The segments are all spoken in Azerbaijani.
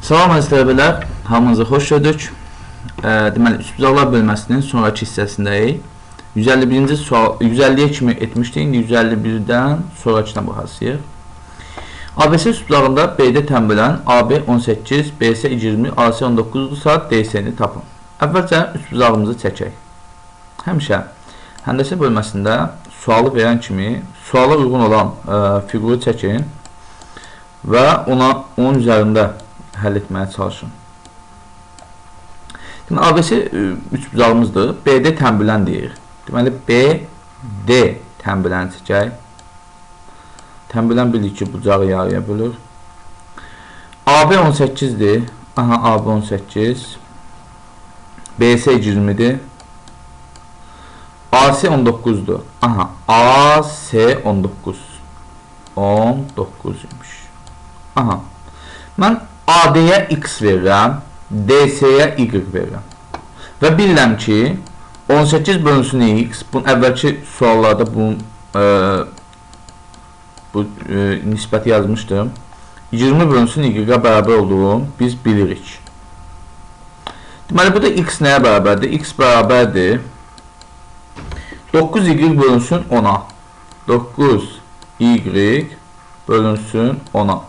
Salam əziz tələbələr, hamınızı xoş gördük. Deməli, üsbüzaqlar bölməsinin sonraki hissəsindəyik. 151-ci sual, 150-yə kimi etmişdik, indi 151-dən sonrakına baxasıyıq. ABC üsbüzağında B-də tənbələn AB 18, BC 20, AC 19-dursa DC-ni tapın. Əvvəlcə üsbüzağımızı çəkək. Həmişə həndəsə bölməsində sualı verən kimi suala uyğun olan fiquru çəkin və onun üzərində həll etməyə çalışın. Deməli, ABC üçbucağımızdır. BD tənbələn deyir. Deməli, BD tənbələn çəkək. Tənbələn bilir ki, bucağı yarıya bölür. AB 18-dir. Aha, AB 18. BC 20-dir. AC 19-dur. Aha, AC 19. 19 imiş. Aha. Mən AD-yə X verirəm, DC-yə Y verirəm. Və bilirəm ki, 18 bölünsün X, bunun əvvəlki suallarda bu nisbəti yazmışdım. 20 bölünsün Y-ə bərabər olduğunu biz bilirik. Deməli, bu da X nəyə bərabərdir? X bərabərdir 9Y bölünsün 10-a. 9Y bölünsün 10-a.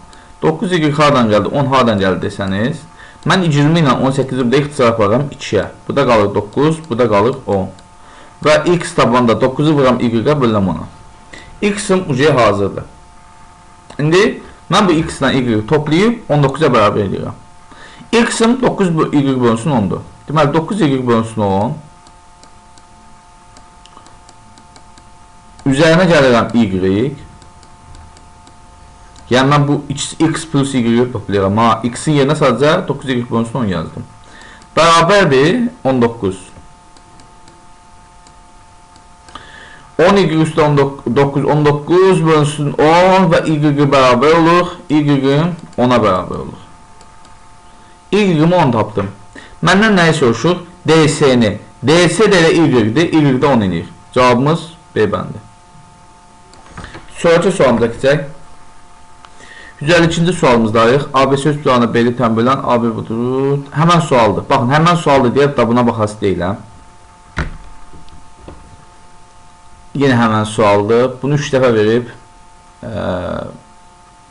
9Y hardan gəldi, 10 hardan gəldi desəniz, mən 20 ilə 18-i burada ixtisar aparıram 2-yə. Bu da qalır 9, bu da qalır 10. Və X tabanda 9-u vuram Y-ə bölürəm 10-a. X-ım ucuya hazırdır. İndi mən bu X ilə Y-i toplayıb 19-a bərabər edirəm. X-ım 9Y bölünsün 10-dur. Deməli, 9Y bölünsün 10. Üzərinə gəlirəm Y. Yəni, mən bu X plus Y toplayıram. X-in yerinə sadəcə 9Y bölünsün 10 yazdım. Bərabərdir 19. 10Y üstə 19, 19 bölünsün 10 və Y bərabər olur. Y-im 10-a bərabər olur. Y-imi 10 tapdım. Məndən nəyi soruşur? DC-ni. DC də elə Y-dir, Y də 10 inir. Cavabımız B bəndi. Sonraki sualımıza keçək. 152-ci sualımızdayıq. ABC üsbüzağında B-də tənbələn AB budur. Həmən sualdır. Baxın, həmən sualdır deyək da buna baxası deyiləm. Yenə həmən sualdır. Bunu 3 dəfə verib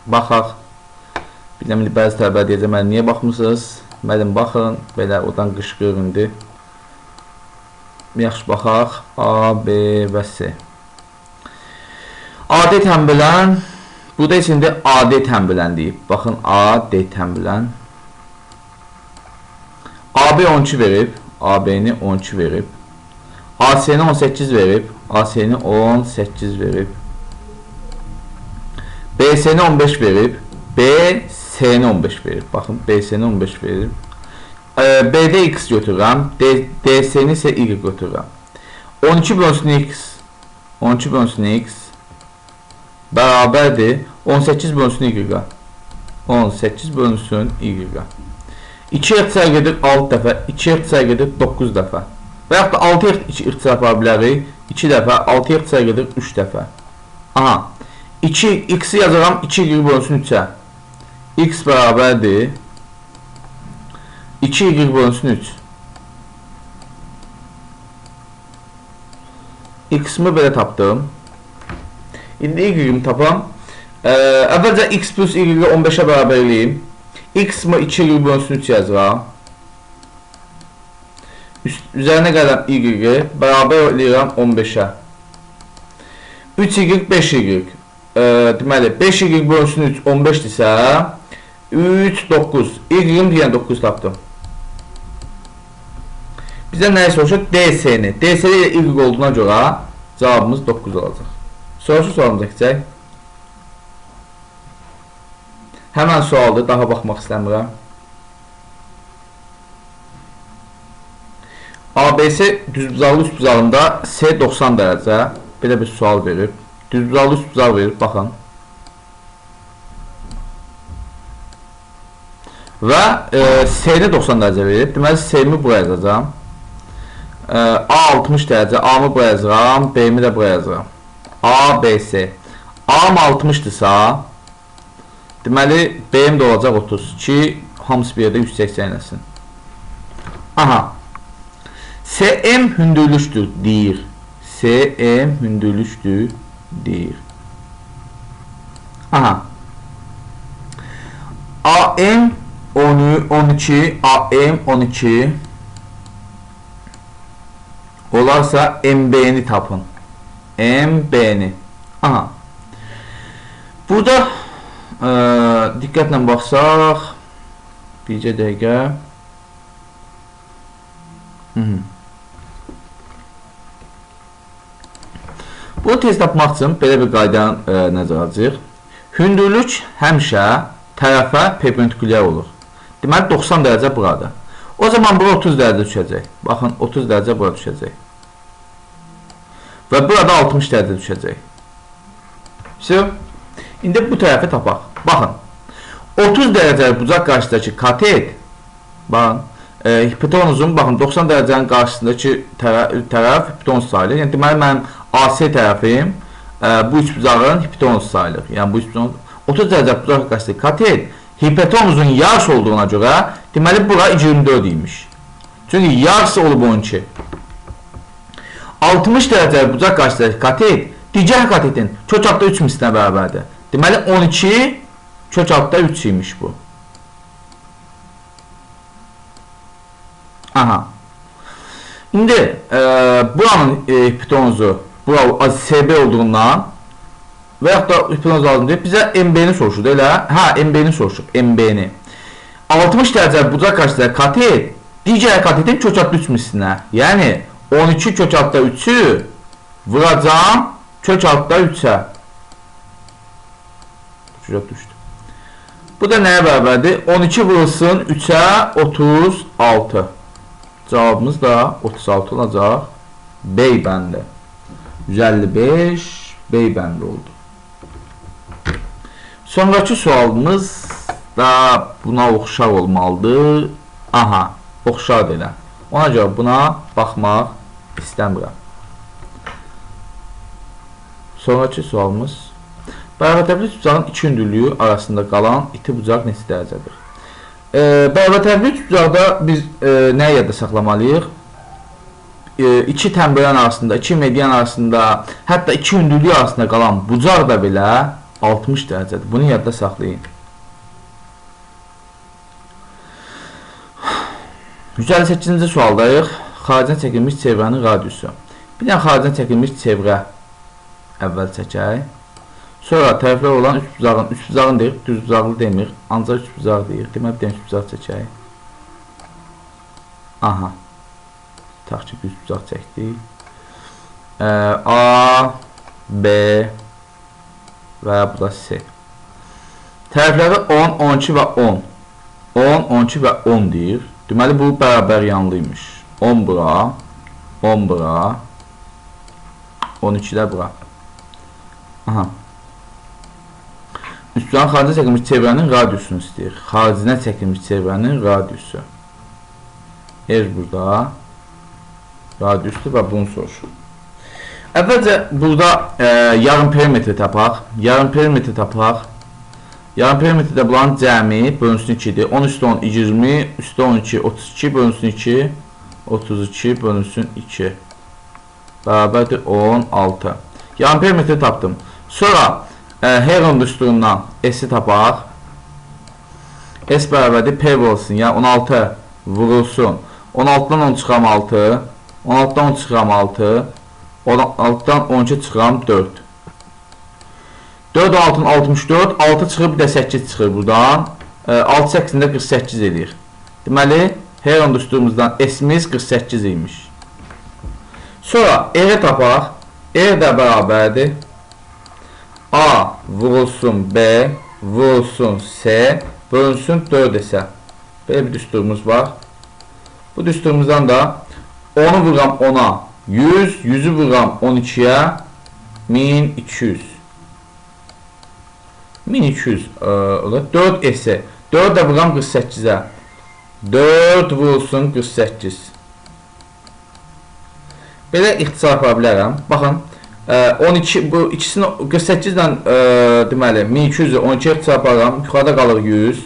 baxaq. Biləm, bəzi tələbə deyəcəm, niyə baxmısınız? Məlim, baxın, belə oradan qışqırır indi. Yaxşı, baxaq. A, B və C. AD tənbələn, burada içində AD tənbələn deyib. Baxın, AD tənbələn. AB 12 verib, AB-ni 12 verib. AC-ni 18 verib, AC-ni 18 verib. BC-ni 15 verib, BC-ni 15 verib. Baxın, BC-ni 15 verib. BD X götürürəm, DC-ni isə Y götürürəm. 12 bölünsün X, 12 bölünsün X bərabərdir 18 bölünsün Y-ə. 18 bölünsün Y-ə. 2 ixtisar gedir 6 dəfə, 2 ixtisar gedir 9 dəfə. Və yaxud da 6 ixtisar yapar bilərik, 2 dəfə, 6 ixtisar gedir 3 dəfə. Aha, X-i yazaram 2Y bölünsün 3-ə. X bərabərdir 2Y bölünsün 3. X-mi belə tapdım. İndi Y-imi tapam. Əvvəlcə X plus Y-i 15-ə bərabər eləyim. X-mi 2Y bölünsün 3 yazıram. Üzərinə gələm Y-i bərabər eləyirəm 15-ə. 3Y 5Y. Deməli, 5Y bölünsün 3 15-dirsə 3, 9. Y-im deyən 9 tapdım. Bizdən nəyə soruşur? DC-ni. DC-də Y olduğuna görə cavabımız 9 olacaq. Sonraki sualımıza keçək. Həmən sualdır, daha baxmaq istəmirəm. ABC düzbucaqlı üsbüzağında C 90 dərəcə belə bir sual verib. Düzbucaqlı üsbüzaq verib, baxın. Və C-ni 90 dərəcə verib. Deməli, C-mi buraya yazacağım. A 60 dərəcə, A-mı buraya yazacağım, B-mi də buraya yazacağım. A, B, C. A-m 60-dırsa Deməli, B-im də olacaq 30 ki, hamısı bir yerdə 180 eləsin. Aha. SM hündürlükdür, deyir. SM hündürlükdür, deyir. Aha. AM 12, AM 12 olarsa MB'ni tapın. MB'ni. Aha. Burada diqqətlə baxsaq, bircə dəqiqə. Bunu tez tapmaq üçün belə bir qaydanı nəzərə alacağıq. Hündürlük həmişə tərəfə perpendikulyar olur. Deməli 90 dərəcə burada. O zaman bura 30 dərəcə düşəcək. Baxın 30 dərəcə bura düşəcək. Və burada 60 dərəcə düşəcək. İndi bu tərəfi tapaq. Baxın. 30 dərəcəli bucaq qarşısındakı katet, baxın, hipotenuzun, baxın, 90 dərəcənin qarşısındakı tərəf hipotenuz sayılır. Yəni, deməli, mənim AC tərəfim bu üç bucağın hipotenuz sayılır. Yəni, bu üç bucağın 30 dərəcə bucaq qarşısındakı katet hipotenuzun yarısı olduğuna görə, deməli, bura 24 imiş. Çünki yarısı olub 12. 60 dərəcəli bucaq qarşısındakı katet digər katetin kök altda 3 mislinə bərabərdir. Deməli, 12 kök altda 3 imiş bu. Aha. İndi buranın hipotenuzu bura SB olduğundan və yaxud da hipotenuz lazım deyib, bizə MB-ni soruşur, elə? Hə, MB-ni soruşur, MB-ni. 60 dərəcə bucaq qarşısındakı katet digər katetin kök altda 3 mislinə. Yəni, 12 kök altda 3-ü vuracam kök altda 3-ə. Düşdü. Bu da nəyə bərabərdir? 12 vurulsun 3-ə 36. Cavabımız da 36 olacaq. B bəndi. 155 B bəndi oldu. Sonraki sualımız da buna oxşar olmalıdır. Aha, oxşardır elə. Ona görə buna baxmaq istəmirəm. Sonraki sualımız bərabərtərli bucağın iki hündürlüyü arasında qalan iti bucaq neçə dərəcədir? Bərabərtərli bucaqda biz nəyə yadda saxlamalıyıq? İki təmbölən arasında, iki median arasında, hətta iki hündürlük arasında qalan bucaq da belə 60 dərəcədir. Bunu yadda saxlayın. 158-ci sualdayıq. Xaricdən çəkilmiş çevrənin radiusu. Bir dənə xaricdən çəkilmiş çevrə əvvəl çəkək. Sonra tərəflər olan üç bucağın deyir, düz bucaqlı demir, ancaq üç bucaq deyir. Demək, bir dənə üç bucaq çəkək. Aha. Tutaq ki, üç bucaq çəkdik. A, B və bu da C. Tərəfləri 10, 12 və 10. 10, 12 və 10 deyir. Deməli, bu bərabər yanlıymış. 10 bura, 10 bura, 12 də bura. Aha. Üstündən xaricə çəkilmiş çevrənin radiusunu istəyir. Xaricinə çəkilmiş çevrənin radiusu. R burada radiusdur və bunu soruşur. Əvvəlcə burada yarım perimetri tapaq. Yarım perimetri tapaq. Yarım perimetrdə bulan cəmi bölünsün 2-dir. 10 üstü 10, 20, üstü 12, 32, bölünsün 2, 32, bölünsün 2. Bərabərdir 16. Yarım perimetri tapdım. Sonra Heron düsturundan S-i tapaq. S bərabərdir P vurulsun. Yəni 16 vurulsun. 16-dan 10 çıxıram 6. 16-dan 10 çıxıram 6. 16-dan 12 çıxıram 4. 4 6'ın 64. 6 çıxır, bir də 8 çıxır buradan. 6 8-də 48 edir. Deməli, Heron düsturumuzdan S-imiz 48 imiş. Sonra R-i tapaq. R də bərabərdir. A vurulsun B, vurulsun C, bölünsün 4 isə. Belə bir düsturumuz var. Bu düsturumuzdan da 10'u vururam 10'a 100, 100'ü vururam 12'ye 1200. 1200 olur. 4 ise 4 də vururam 48'e. 4 vurulsun 48. Belə ixtisar apara bilərəm. Baxın, 12 bu ikisini 48 ilə deməli 1200-ü 12-yə çarparam, yuxarıda qalır 100.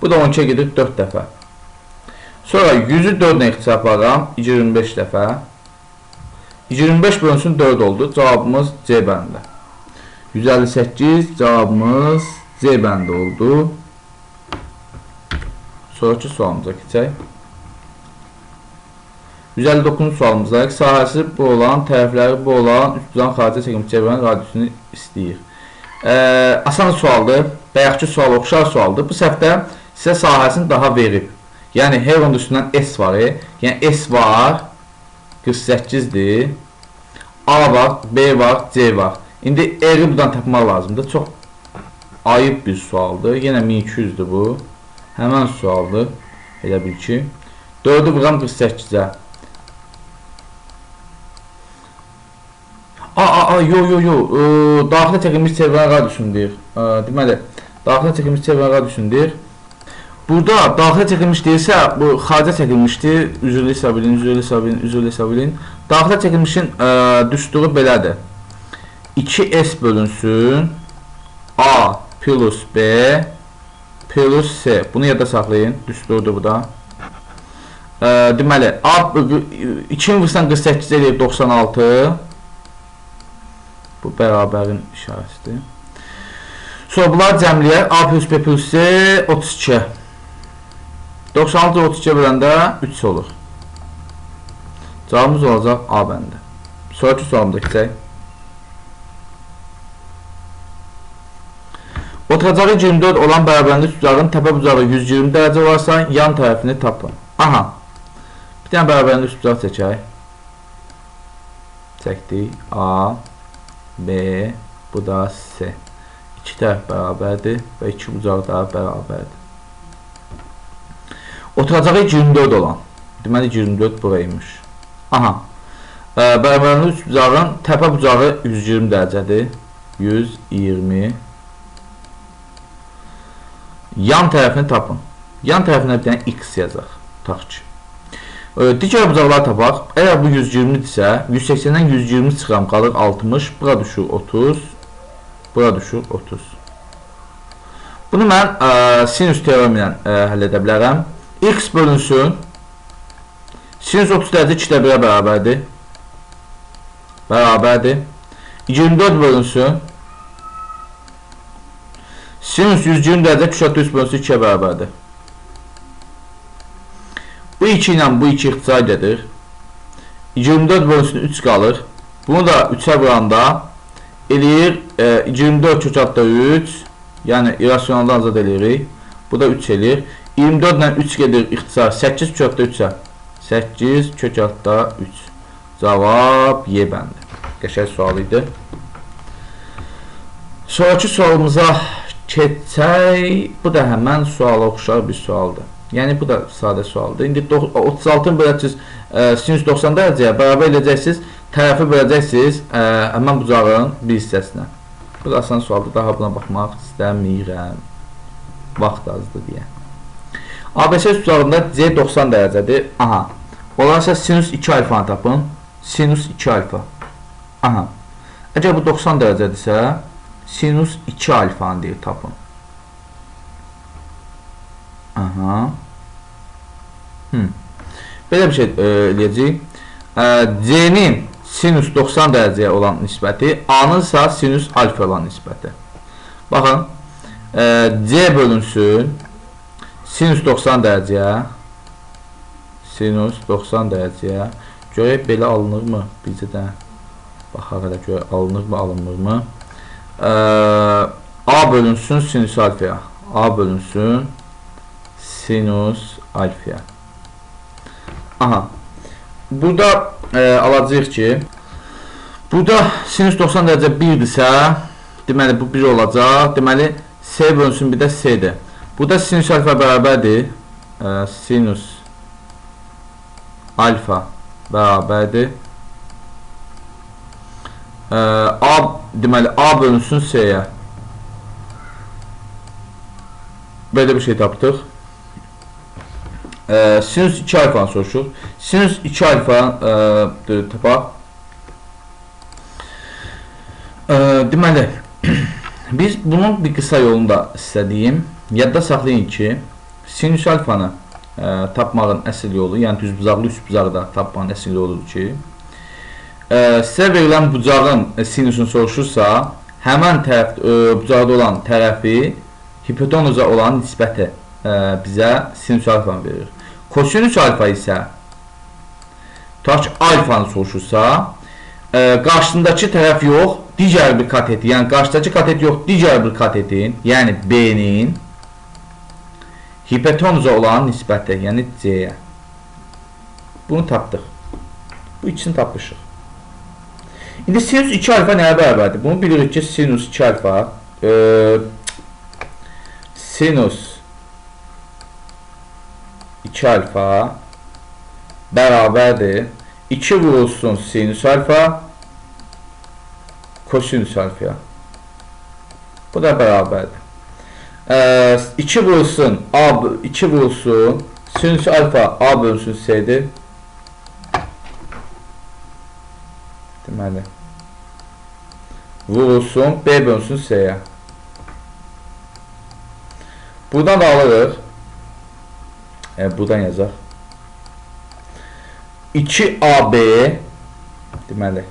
Bu da 12-yə gedir 4 dəfə. Sonra 100-ü 4 ilə çarparam 25 dəfə. 25 bölünsün 4 oldu. Cavabımız C bəndi. 158 cavabımız C bəndi oldu. Sonraki sualımıza keçək. 159 sualımızda sahəsi bu olan, tərəfləri bu olan üstüdən xaricə çəkilmiş cəbranın radiusunu istəyir. Asan sualdır. Bayaqki sual oxşar sualdır. Bu səfdə sizə sahəsini daha verib. Yəni Heron üstündən S var. Yəni S var 48-dir. A var, B var, C var. İndi R-i buradan tapmaq lazımdır. Çox ayıb bir sualdır. Yenə 1200-dür bu. Həmən sualdır. Elə bil ki. 4-ü vuram 48-ə. Daxilə çəkilmiş çevrənin radiusunu deyir. Deməli, daxilə çəkilmiş çevrənin radiusunu deyir. Burada daxilə çəkilmiş deyirsə, bu xaricə çəkilmişdir. Üzrlü hesab edin. Daxilə çəkilmişin düsturu belədir. 2S bölünsün A plus B plus C. Bunu yadda saxlayın. Düsturdur bu da. Deməli, 2-ni vursan 48 eləyir 96. Bu bərabərin işarəsidir. Sonra bunlar cəmləyər. A plus B plus C 32. 96 32 böləndə 3 olur. Cavabımız olacaq A bəndi. Sonraki sualımıza keçək. Oturacağı 24 olan bərabərli üstücağın təpə bucağı 120 dərəcə varsa yan tərəfini tapın. Aha. Bir dənə bərabərli üstücaq çəkək. Çəkdik. A, B, bu da C. İki tərəf bərabərdir və iki bucaq da bərabərdir. Oturacağı 24 olan. Deməli 24 buraymış. Aha. Bərabərli üstücağın təpə bucağı 120 dərəcədir. 120. Yan tərəfini tapın. Yan tərəfinə bir dənə X yazaq. Tutaq ki. Digər bucaqları tapaq. Əgər bu 120-dirsə, 180-dən 120 çıxıram, qalır 60. Bura düşür 30. Bura düşür 30. Bunu mən sinüs teoremi ilə həll edə bilərəm. X bölünsün. Sinüs 30 dərəcə 2-də 1-ə bərabərdir. Bərabərdir. 24 bölünsün. Sinüs 120 dərəcə 2 bölünsün 2-yə bərabərdir. Bu 2 ilə bu 2 ixtisar gedir. 24 bölünsün 3 qalır. Bunu da 3-ə vuranda eləyir 24 kök altda 3. Yəni irrasionaldan azad eləyirik. Bu da 3 eləyir. 24 ilə 3 gedir ixtisar 8 kök altda 3-ə. 8 kök altda 3. Cavab Y bəndi. Qəşəng sual idi. Sonraki sualımıza keçək. Bu da həmən suala oxşar bir sualdır. Yəni bu da sadə sualdır. İndi 36-ını böləcəksiniz sinüs 90 dərəcəyə bərabər edəcəksiniz. Tərəfi böləcəksiniz həmən bucağın bir hissəsinə. Bu da asan sualdır. Daha buna baxmaq istəmirəm. Vaxt azdır deyə. ABC bucağında C 90 dərəcədir. Aha. Olarsa sinüs 2 alfanı tapın. Sinüs 2 alfa. Aha. Əgər bu 90 dərəcədirsə sinüs 2 alfanı deyir tapın. Aha. Belə bir şey eləyəcək. C-nin sinüs 90 dərəcəyə olan nisbəti, A-nın isə sinüs alfa olan nisbəti. Baxın, C bölünsün sinüs 90 dərəcəyə. Sinüs 90 dərəcəyə. Görək belə alınırmı? Bizə də baxaq elə görək alınırmı, alınmırmı? A bölünsün sinüs alfaya. A bölünsün sinüs alfaya. Aha. Burada alacağıq ki, burada sinüs 90 dərəcə 1-dirsə, deməli bu 1 olacaq. Deməli C bölünsün bir də C-dir. Burada sinüs alfa bərabərdir. Sinüs alfa bərabərdir. Deməli A bölünsün C-yə. Belə bir şey tapdıq. Sinüs 2 alfanı soruşur. Sinüs 2 alfa tapaq. Deməli, biz bunun bir qısa yolunu da istədiyim. Yadda saxlayın ki, sinüs alfanı tapmağın əsl yolu, yəni düzbucaqlı üçbucaqda tapmağın əsl yoludur ki, sizə verilən bucağın sinüsünü soruşursa, həmən tərəf, bucaqda olan tərəfi hipotenuza olan nisbəti bizə sinüs alfanı verir. Kosinüs alfa isə tutaq ki, alfanı soruşursa, qarşısındakı tərəf yox, digər bir kateti, yəni qarşıdakı katet yox, digər bir katetin, yəni B-nin hipotenuza olan nisbəti, yəni C-yə. Bunu tapdıq. Bu ikisini tapmışıq. İndi sinüs 2 alfa nəyə bərabərdir? Bunu bilirik ki, sinüs 2 alfa sinüs 2 alfa bərabərdir 2 vurulsun sinüs alfa kosinüs alfaya. Bu da bərabərdir. 2 vurulsun A, 2 vurulsun sinüs alfa A bölünsün C'dir. Deməli, vurulsun B bölünsün C'yə. Buradan da alırıq. Buradan yazaq. 2AB deməli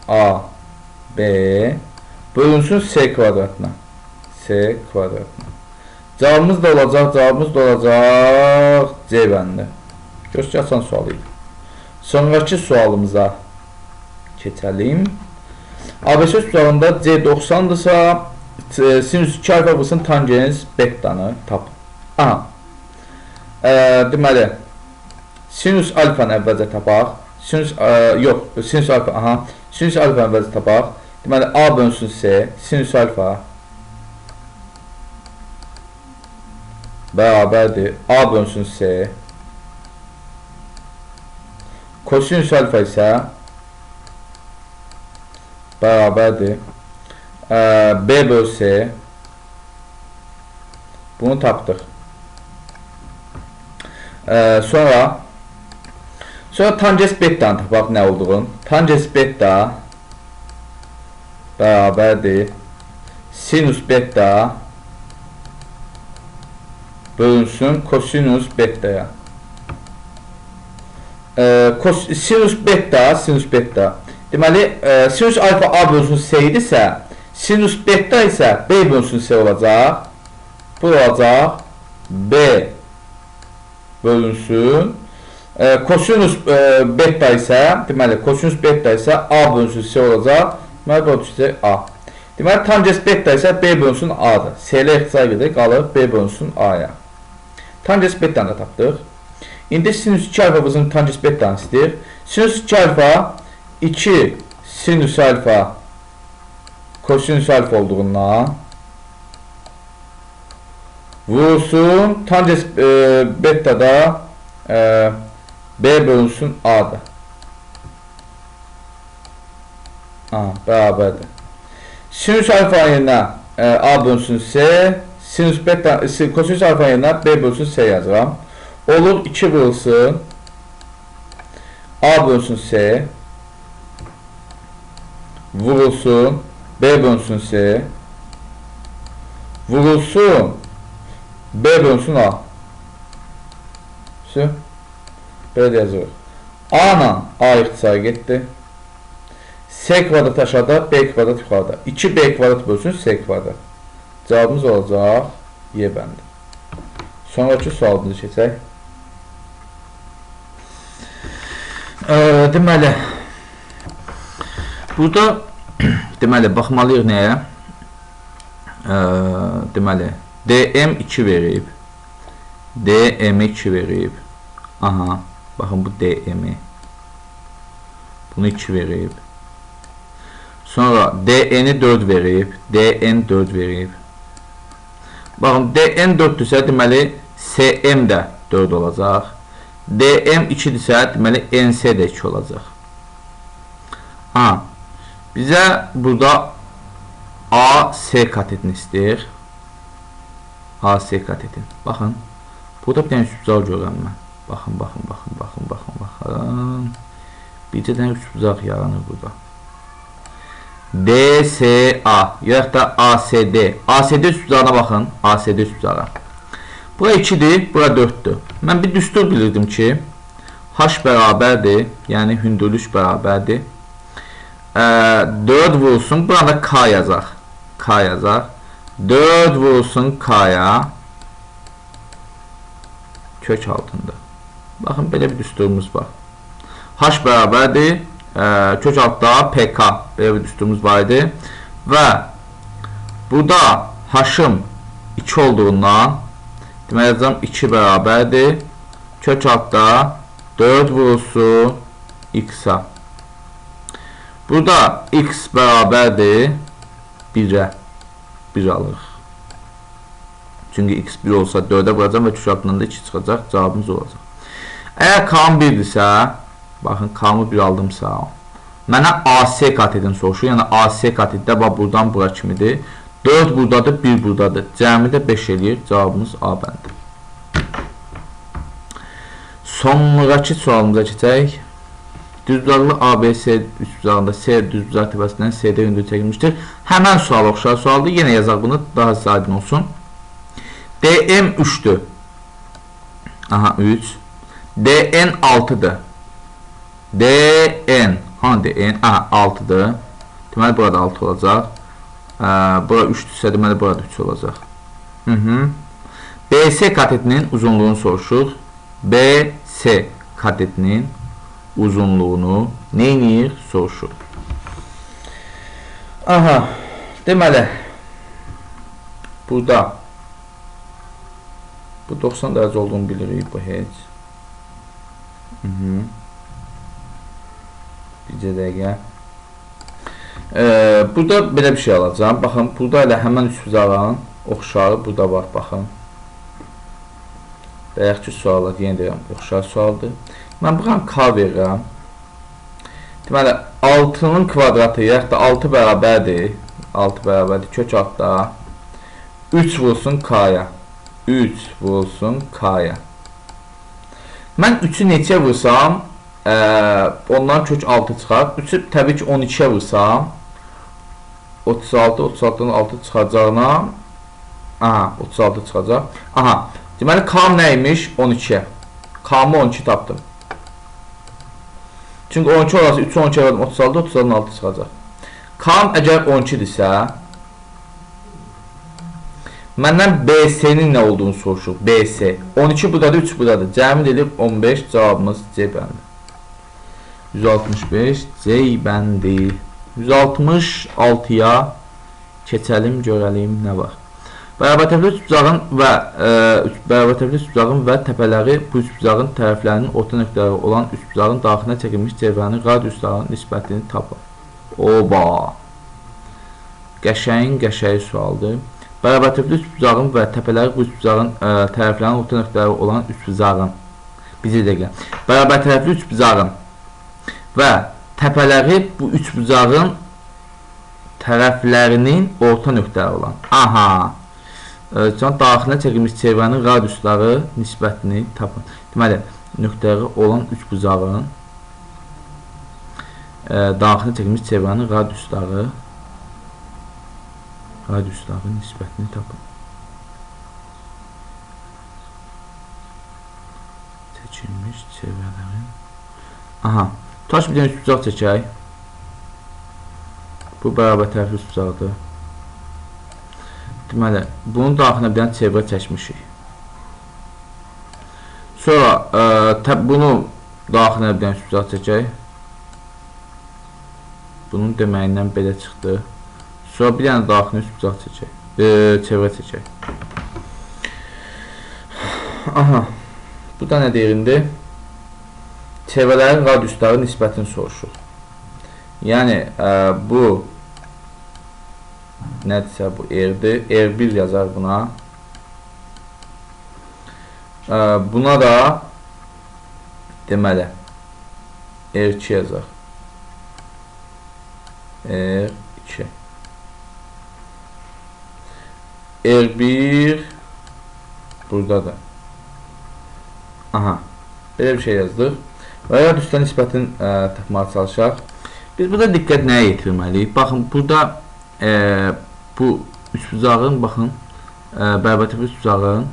2AB bölünsün C kvadratına. C kvadratına. Cavabımız da olacaq, C bəndi. Göstər asan sual idi. Sonraki sualımıza keçəlim. ABC sualında C 90'dırsa sinüs 2 alfa vursun tangens bettanı tapın. Aha. Deməli sinüs alfanı əvvəlcə tapaq. Sinüs alfa, aha. Sinüs alfanı əvvəlcə tapaq. Deməli A bölünsün C, sinüs alfa bərabərdir A bölünsün C. Kosinüs alfa isə bərabərdir B bölü C. Bunu tapdıq. Sonra tangens bettanı tapaq nə olduğunu. Tangens betta bərabərdir sinüs betta bölünsün kosinüs bettaya. Sinüs betta. Deməli, sinüs alfa A bölünsün C idisə, sinüs betta isə B bölünsün C olacaq. Bu olacaq B bölünsün. Kosinüs betta isə, deməli, kosinüs betta isə A bölünsün C olacaq. Deməli, bölünsün A. Deməli, tangens betta isə B bölünsün A-dır. C ilə ixtisar gedir, qalır B bölünsün A-ya. Tangens bettanı da tapdıq. İndi sinüs 2 alfa vursun tangens bettanı istəyir. Sinüs 2 alfa 2 sinüs alfa kosinüs alfa olduğundan vurulsun tangens bettada B bölünsün A'da. Bərabərdir. Sinüs alfa yerinə A bölünsün C, sinüs beta, kosinüs alfa yerinə B bölünsün C yazıram. Olur 2 vurulsun A bölünsün C, vurulsun B bölünsün C, vurulsun B bölünsün A. Böyle yazıyoruz. A ilə A ixtisara getdi. C kvadrat aşağıda, B kvadrat yuxarıda. 2B kvadrat bölsün C kvadrat. Cavabımız olacaq Y bəndi. Sonraki sualımızı keçək. Deməli, burada deməli, baxmalıyıq nəyə? Deməli, DM2 verib. DM2 verib. Aha, baxın bu DM-i. Bunu 2 verib. Sonra DN-i 4 verib. DN 4 verib. Baxın, DN 4-dürsə, deməli, CM də 4 olacaq. DM 2-dirsə, deməli, NC də 2 olacaq. Bizə burada AC katetini istəyir. AC katetin. Baxın, burada bir dənə üçbucaq görürəm mən. Baxın. Bircə dənə üçbucaq yaranır burada. DSA yaxud da ASD. ASD üstbucağına baxın. ASD üstbucağı. Bura 2-dir, bura 4-dür. Mən bir düstur bilirdim ki, H bərabərdir, yəni hündürlük bərabərdir. 4 vurulsun, burada K yazaq. K yazaq. 4 vurulsun K'ya kök altında. Baxın, belə bir düsturumuz var. H bərabərdir, kök altda PK, belə bir düsturumuz var idi. Və burada H'ım 2 olduğundan deməli yazam 2 bərabərdir. Kök altda 4 vurulsun X'a. Burada X bərabərdir 1'ə. 1 alırıq. Çünki X 1 olsa 4'ə vuracam və kök altından da 2 çıxacaq. Cavabımız olacaq. Əgər K'm 1'dirsə, baxın K'mı 1 aldımsa, mənə AC katedini soruşur. Yəni AC kateddə buradan bura kimidir. 4 buradadır, 1 buradadır. Cəmi də 5 eləyir. Cavabımız A bəndi. Sonraki sualımıza keçək. Düzbucaqlı ABC üstbucağında S düzbucaq təpəsindən CD hündürlük çəkilmişdir. Həmən sual oxşar sualdır. Yenə yazaq bunu, daha aydın olsun. DM 3'dür. Aha 3. DN 6'dır. DN. Hanı DN? Aha 6'dır. Deməli burada 6 olacaq. Bura 3'dürsə deməli burada 3 olacaq. BS katetinin uzunluğunu soruşur. BS katetinin uzunluğunu neyinir soruşur. Aha. Deməli burada bu 90 dərəcə olduğunu bilirik. Bu heç. Bircə dəqiqə. Burada belə bir şey alacağım. Baxın, burada elə həmən üçbucağın oxşarı burada var. Baxın. Deyək ki, suallar yenə deyirəm, oxşar sualdır. Mən buradan K verirəm. Deməli, 6'nın kvadratı, yaxud da 6 bərabərdir. 6 bərabərdir. Kök altda 3 vursun K'ya. 3 vursun K'ya. Mən 3'ü neçə vursam, ondan kök 6 çıxar. 3'ü təbii ki 12'ye vursam 36, 36'dan 6 çıxacağına, aha 36 çıxacaq. Aha, deməli K'm nəymiş? 12'ye. K'mı 12 tapdım. Çünki 12 olası 3'ü 12'ye verdim, 36, 36'dan 6 çıxacaq. K'm əgər 12'dirsə, məndən BS'nin nə olduğunu soruşur. BS. 12 buradadır, 3 buradadır. Cəmi edib 15, cavabımız C bəndi. 165 C bəndi. 166'ya keçəlim, görəlim nə var. Bərabərtəfli üçbucağın və təpələri bu üçbucağın tərəflərinin orta nöqtələri olan üçbucağın daxilinə çəkilmiş cəvhənin radiuslarının nisbətini tapın. Oba! Qəşəng sualdır. Bərabərtəfli üçbucağın və təpələri bu üçbucağın tərəflərinin orta nöqtələri olan üçbucağın. Bizi dəqiqə. Bərabərtəfli üçbucağın və təpələri bu üçbucağın tərəflərinin orta nöqtələri olan. Aha! Daxilinə çəkilmiş çevrənin radiusları nisbətini tapın. Deməli, nöqtələri olan üçbucağın daxilinə çəkilmiş çevrənin radiusları nisbətini tapın. Çəkilmiş çevrələrin. Aha, taş bir dənə üçbucaq çəkək. Bu bərabərtərəfli üçbucaqdır. Deməli, bunun daxilinə bir dənə çevrə çəkmişik. Sonra bunu daxilinə bir dənə üçbucaq çəkək. Bunun deməyindən belə çıxdı. Sonra bir dənə daxilinə üçbucaq çəkək. Çevrə çəkək. Aha. Bu da nə deyirindi? Çevrələrin radiusları nisbətini soruşur. Yəni, bu nədirsə bu R-dir. R1 yazar buna. Buna da deməli R2 yazar. R2. R1 buradadır. Aha. Belə bir şey yazdıq. Və radiuslara nisbətini tapmağa çalışaq. Biz burada diqqət nəyə yetirməliyik? Baxın, burada bu üçbucağın, baxın, bərabər üçbucağın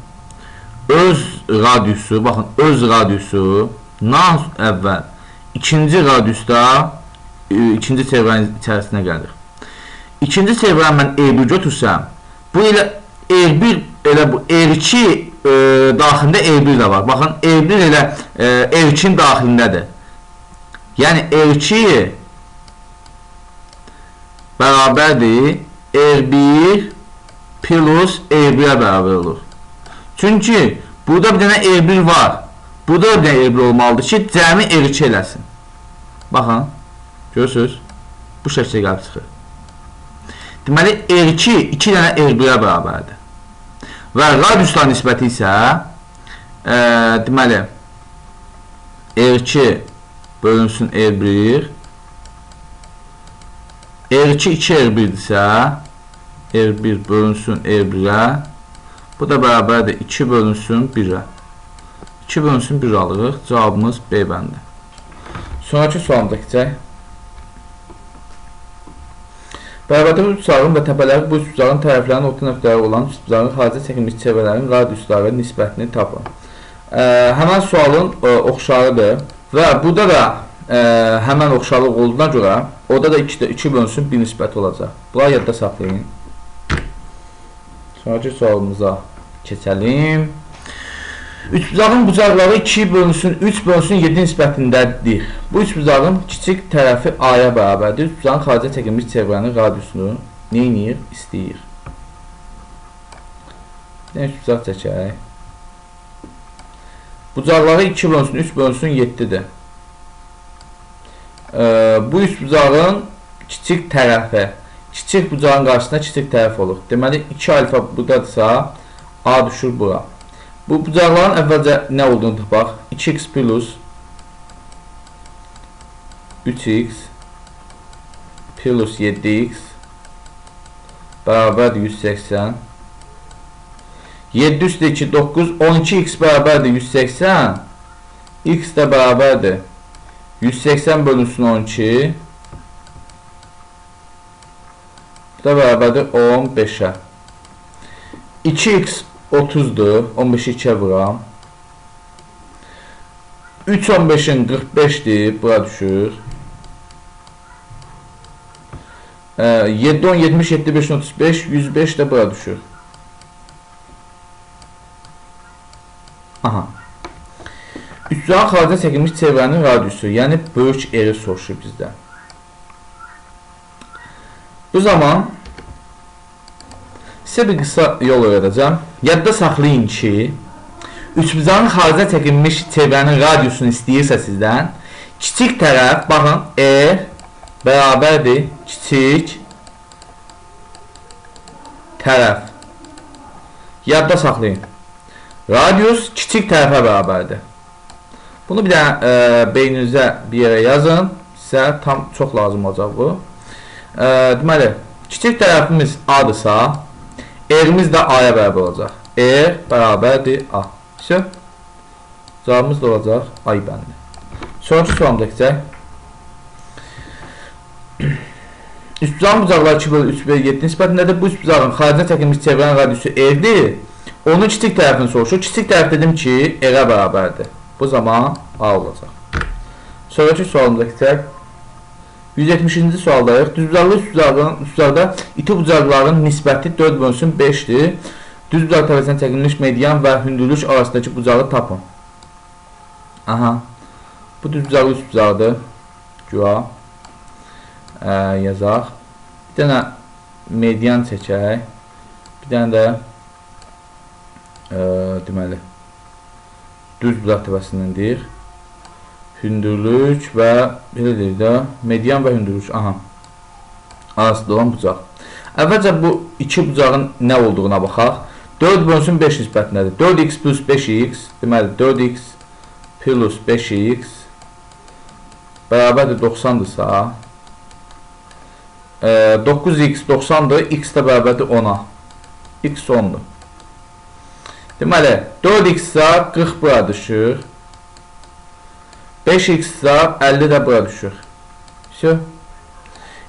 öz radiusu, baxın, öz radiusundan əvvəl ikinci radiusda ikinci çevrənin içərisinə gəlir. İkinci çevrəni mən R1 götürsəm, bu ilə R1 elə bu R2 daxilində R1 də var. Baxın, R1 elə R2-nin daxilindədir. Yəni R2 bərabərdir R1 plus R1-ə bərabər olur. Çünki burada bir dənə R1 var. Burada da bir dənə R1 olmalıdır ki, cəmi R2 eləsin. Baxın, görürsünüz? Bu şəkildə gəlib çıxır. Deməli, R2 2 dənə R1-ə bərabərdir. Və radiuslar nisbəti isə deməli, R2 bölünsün R1, R2 2 R1-dirsə, R1 bölünsün R1-ə, bu da bərabərdir 2 bölünsün 1-ə. 2 bölünsün 1 alırıq. Cavabımız B bəndi. Sonraki sualımıza keçək. Bərabərdə üçbucağın və təpələri bu üçbucağın tərəflərinin orta nöqtələri olan üçbucağın xaricə çəkilmiş çevrələrin radiusları nisbətini tapın. Həmən sualın oxşarıdır və burada da həmən oxşarlıq olduğuna görə orada da 2 bölünsün 1 nisbəti olacaq. Bunları yadda saxlayın. Sonraki sualımıza keçəlim. Üçbucağın bucaqları 2 bölünsün 3 bölünsün 7 nisbətindədir. Bu üçbucağın kiçik tərəfi A-ya bərabərdir. Üçbucağın xaricə çəkilmiş çevrənin radiusunu neyinir? İstəyir. Üçbucaq çəkək. Bucaqları 2 bölünsün 3 bölünsün 7-dir. Bu üçbucağın kiçik tərəfi, kiçik bucağın qarşısında kiçik tərəf olur. Deməli, 2 alfa buradadırsa, A düşür bura. Bu bucaqların əvvəlcə nə olduğunu tapaq. 2x plus 3x plus 7x bərabərdir 180. 7 üstə 2, 9, 12x bərabərdir 180. X də bərabərdir 180 bölünsün 12. Bu da bərabərdir 15-ə. 2x 30'dur. 15'i 2'ye vuram. 3 15'in 45'dir. Bura düşür. 7 10 70 75 35 105 de bura düşür. Aha. Üçbucağın xaricə çəkilmiş çevrənin radiusu, yəni böyük R-i soruşur bizdən. Bu zaman sizə bir qısa yol öyrədəcəm. Yadda saxlayın ki, üçbucağın xaricə çəkilmiş çevrənin radiusunu istəyirsə sizdən, kiçik tərəf, baxın, R bərabərdir kiçik tərəf. Yadda saxlayın. Radius kiçik tərəfə bərabərdir. Bunu bir dənə beyninizə bir yerə yazın. Sizə tam çox lazım olacaq bu. Deməli, kiçik tərəfimiz A-dırsa, R-imiz də A-ya bərabər olacaq. R bərabərdir A. Cavabımız da olacaq A bəndi. Sonraki sualımıza keçək. Üçbucağın bucaqları 2 bölü 3 bölü 7 nisbətindədir. Bu üçbucağın xaricə çəkilmiş çevrənin radiusu R-dir. Onun kiçik tərəfini soruşur. Kiçik tərəf dedim ki, R-ə bərabərdir. Bu zaman A olacaq. Sonraki sualımıza keçək. 170-ci sualdayıq. Düzbucaqlı üçbucaqda iti bucaqların nisbəti 4 bölünsün 5-dir. Düzbucaq tərəfindən çəkilmiş median və hündürlük arasındakı bucağı tapın. Aha. Bu düzbucaqlı üçbucaqdır. Güya. Yazaq. Bir dənə median çəkək. Bir dənə də deməli düz bucaq təpəsindəndir. Hündürlük və belə deyək də median və hündürlük arasında olan bucaq. Əvvəlcə bu iki bucağın nə olduğuna baxaq. 4 bölünsün 5 nisbətindədir. 4x plus 5x deməli 4x plus 5x bərabərdir 90-dırsa 9x 90-dır, x də bərabərdir 10-a. X 10-dur. Deməli 4x isə 40 bura düşür. 5x isə 50 də bura düşür.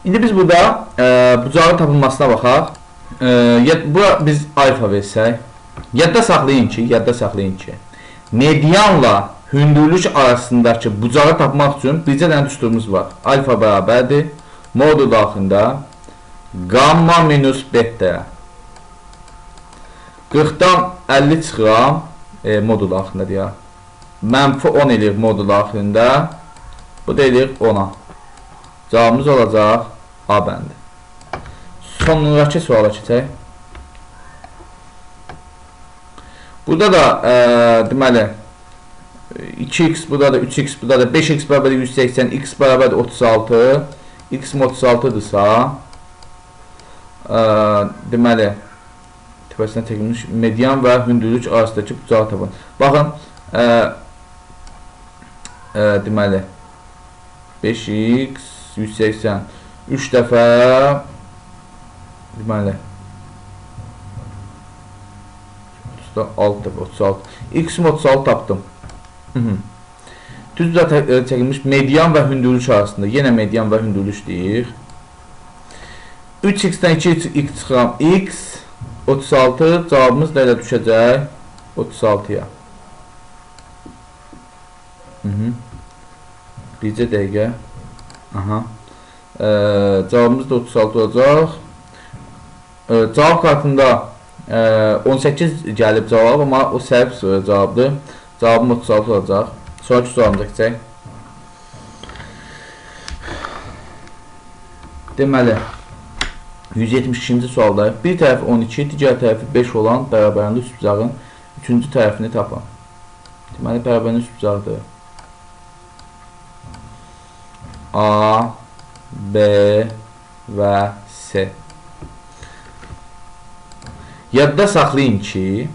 İndi biz burada bucağın tapılmasına baxaq. Bura biz alfa versək. Yadda saxlayın ki, medianla hündürlük arasındakı bucağı tapmaq üçün bircə dənə düsturumuz var. Alfa bərabərdir modul daxilində gamma minus beta. 40-dan 50 çıxıram modul daxilində deyək. Mənfi 10 eləyir modul daxilində. Bu da eləyir 10-a. Cavabımız olacaq A bəndi. Sonraki suala keçək. Burada da deməli 2x, burada da 3x, burada da 5x bərabər 180, x bərabər 36, x 36-dırsa deməli təpəsinə çəkilmiş median və hündürlük arasındakı bucağı tapın. Baxın, deməli 5x 180 3 dəfə deməli 6 dəfə 36 x 36 tapdım. Düz çəkilmiş median və hündürlük arasında yenə median və hündürlük deyir. 3x-dən 2x çıxıram x 36, cavabımız nəyə düşəcək? 36-ya. Bircə dəqiqə. Cavabımız da 36 olacaq. Cavab kartında 18 gəlib cavab, amma o səhv cavabdır. Cavabım 36 olacaq. Sonraki sualımıza keçək. Deməli 172-ci sualda bir tərəfi 12, digər tərəfi 5 olan bərabərində üstbucağın 3-cü tərəfini tapın. Deməli bərabərində üstbucaqdır. A, B və C. Yadda saxlayın ki,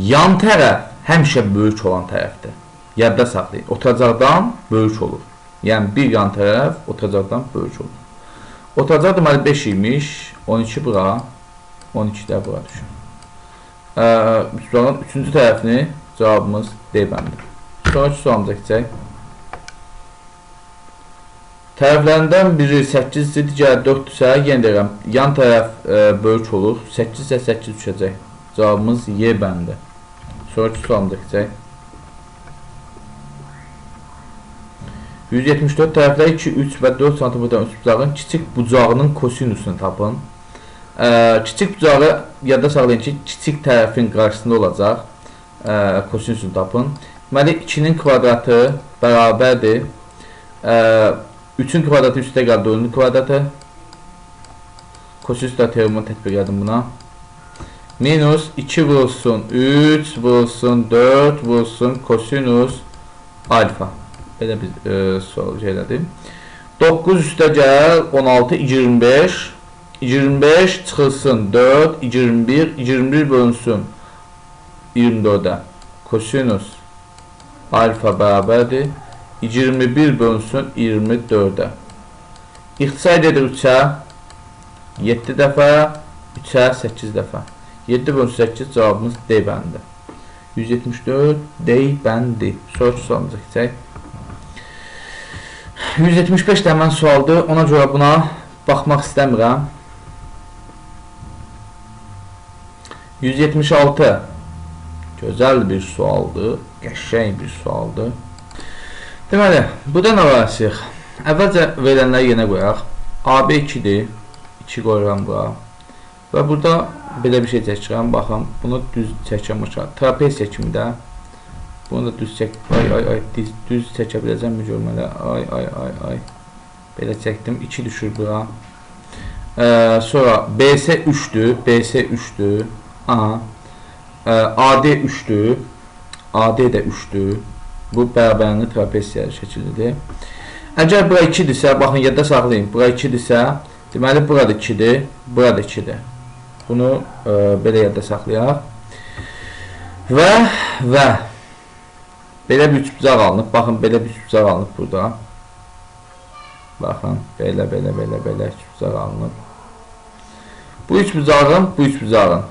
yan tərəf həmişə böyük olan tərəfdir. Yadda saxlayın. Oturacaqdan böyük olur. Yəni bir yan tərəf oturacaqdan böyük olur. Oturacaq deməli 5 imiş, 12 bura, 12 də bura düşür. Üstbucağın 3-cü tərəfini cavabımız D bəndidir. Sonraki sualımıza keçək. Tərəflərindən biri 8-dir, digər 4-dürsə, yenə deyirəm, yan tərəf böyük olur. 8 isə 8 düşəcək. Cavabımız Y bəndi. Sonraki sualımıza keçək. 174 tərəflər 2, 3 və 4 cm üstbucağın kiçik bucağının kosinusunu tapın. Kiçik bucağı yadda saxlayın ki, kiçik tərəfin qarşısında olacaq. Kosinusunu tapın. Deməli 2-nin kvadratı bərabərdir. 3-ün kvadratı üstə qaldı 4-ün kvadratı. Kosinus da teoremini tətbiq edim buna. Minus 2 vurulsun 3 vurulsun 4 vurulsun kosinus alfa. Belə bir sual elədim. 9 üstə gəl 16 25. 25 çıxılsın 4 21. 21 bölünsün 24-ə. Kosinus alfa bərabərdir. 21 bölünsün 24-ə. İxtisar edir 3-ə 7 dəfə, 3-ə 8 dəfə. 7 bölünsün 8 cavabımız D bəndi. 174 D bəndi. Sonraki sualımıza keçək. 175 dəmən sualdır. Ona görə buna baxmaq istəmirəm. 176 gözəl bir sualdır. Qəşəng bir sualdır. Deməli, burada nə var? Əvvəlcə verilənləri yenə qoyaq. AB 2-dir. 2 qoyuram bura. Və burada belə bir şey çəkirəm. Baxın, bunu düz çəkəm. Trapesiya kimi də. Bunu da düz çək. Düz çəkə biləcəm mi görməli? Ay. Belə çəkdim. 2 düşür bura. Sonra BS 3-dür. BS 3-dür. AD 3-dür. AD də 3-dür. Bu bərabərində trapesiya şəkillidir. Əgər bura 2-dirsə, baxın, yadda saxlayın. Bura 2-dirsə, deməli, burada 2-dir, burada 2-dir. Bunu belə yadda saxlayaq. Və belə bir üçbucaq alınıb. Baxın, belə bir üçbucaq alınıb burada. Baxın, belə üçbucaq alınıb. Bu üçbucağın